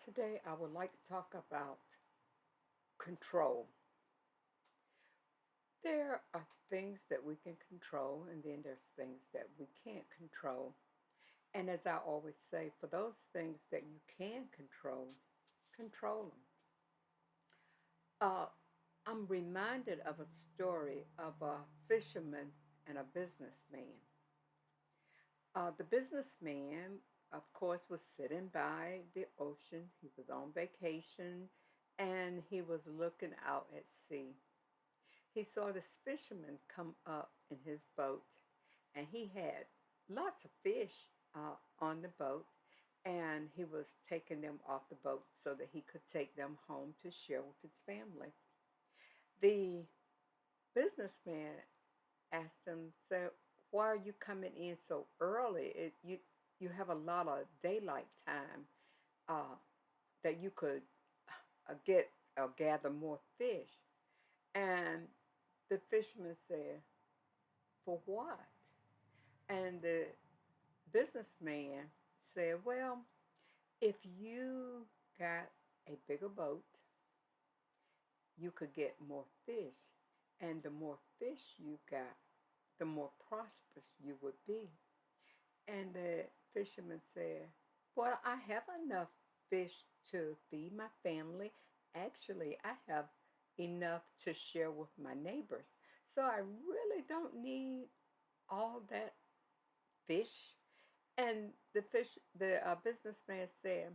Today, I would like to talk about control. There are things that we can control, and then there's things that we can't control. And as I always say, for those things that you can control them. I'm reminded of a story of a fisherman and a businessman. The businessman, of course, was sitting by the ocean. He was on vacation and he was looking out at sea. He saw this fisherman come up in his boat, and he had lots of fish on the boat, and he was taking them off the boat so that he could take them home to share with his family. The businessman asked him, "So, why are you coming in so early? You have a lot of daylight time uh, that you could get or gather more fish." And the fisherman said, "For what?" And the businessman said, "Well, if you got a bigger boat, you could get more fish. And the more fish you got, the more prosperous you would be." And the fisherman said, "Well, I have enough fish to feed my family. Actually, I have enough to share with my neighbors. So I really don't need all that fish." And the businessman said,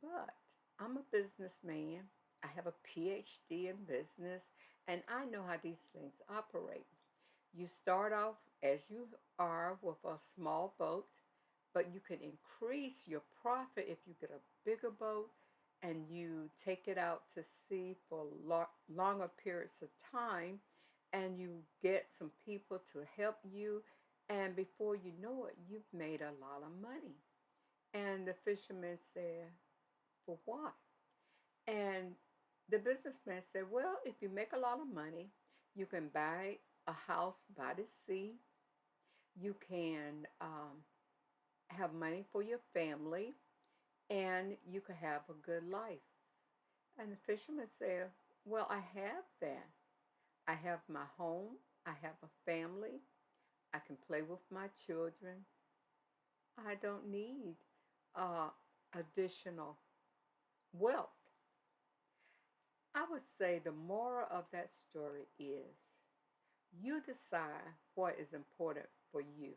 "But I'm a businessman. I have a PhD in business, and I know how these things operate. You start off as you are with a small boat, but you can increase your profit if you get a bigger boat and you take it out to sea for longer periods of time, and you get some people to help you, and before you know it, you've made a lot of money." And the fisherman said, "For what?" And the businessman said, "Well, if you make a lot of money, you can buy a house by the sea. You can have money for your family, and you can have a good life." And the fisherman said, "Well, I have that. I have my home. I have a family. I can play with my children. I don't need uh, additional wealth." I would say the moral of that story is you decide what is important for you.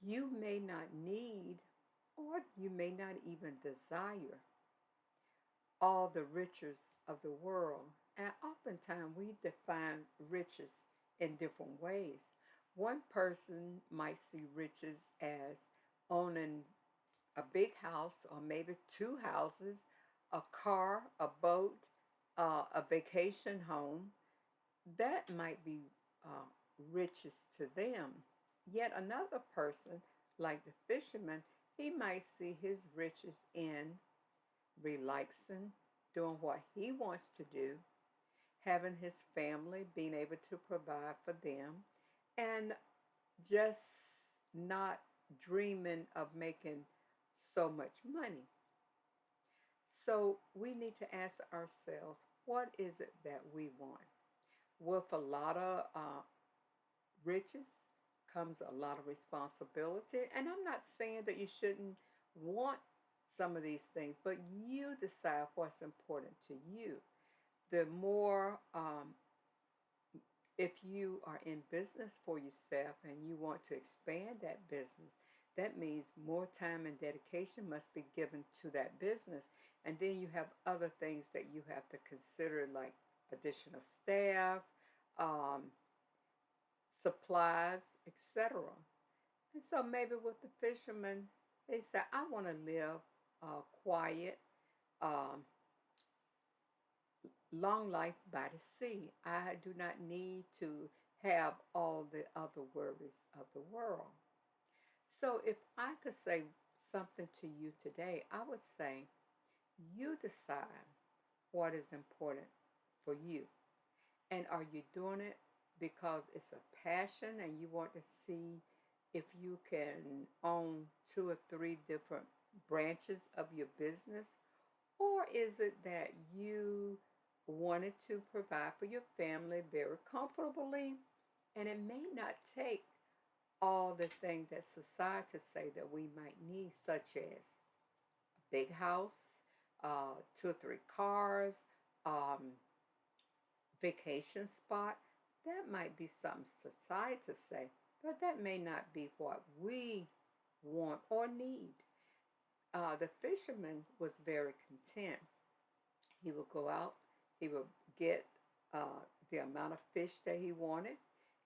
You may not need, or you may not even desire, all the riches of the world. And oftentimes we define riches in different ways. One person might see riches as owning a big house or maybe two houses, a car, a boat, a vacation home. That might be uh, riches to them. Yet another person, like the fisherman, he might see his riches in relaxing, doing what he wants to do, having his family, being able to provide for them, and just not dreaming of making so much money. So we need to ask ourselves, what is it that we want? With a lot of riches comes a lot of responsibility. And I'm not saying that you shouldn't want some of these things, but you decide what's important to you. The more, if you are in business for yourself and you want to expand that business, that means more time and dedication must be given to that business. And then you have other things that you have to consider, like additional staff, um, supplies, etc. And so maybe with the fishermen, they say, "I want to live quiet, um, long life by the sea. I do not need to have all the other worries of the world." So if I could say something to you today, I would say, you decide what is important for you. And are you doing it because it's a passion and you want to see if you can own two or three different branches of your business? Or is it that you wanted to provide for your family very comfortably and it may not take all the things that society say that we might need, such as a big house, two or three cars, um, vacation spot? That might be something society say, but that may not be what we want or need. The fisherman was very content. He would go out, he would get the amount of fish that he wanted.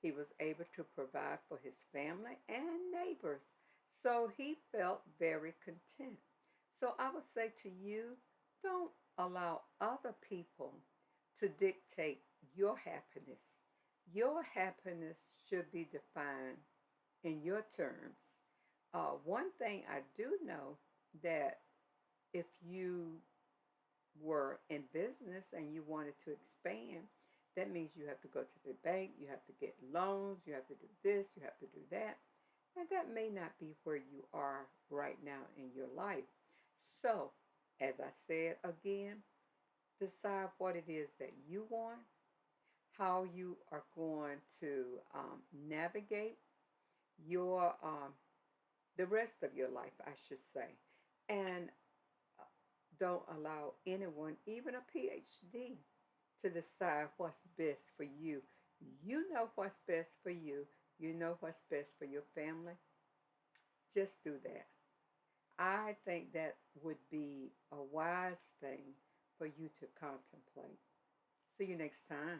He was able to provide for his family and neighbors. So he felt very content. So I would say to you, don't allow other people to dictate your happiness. Your happiness should be defined in your terms. One thing I do know, that if you were in business and you wanted to expand, that means you have to go to the bank, you have to get loans, you have to do this, you have to do that. And that may not be where you are right now in your life. So, as I said again, decide what it is that you want, how you are going to navigate your the rest of your life, I should say, and don't allow anyone, even a PhD, to decide what's best for you. You know what's best for you. You know what's best for your family. Just do that. I think that would be a wise thing for you to contemplate. See you next time.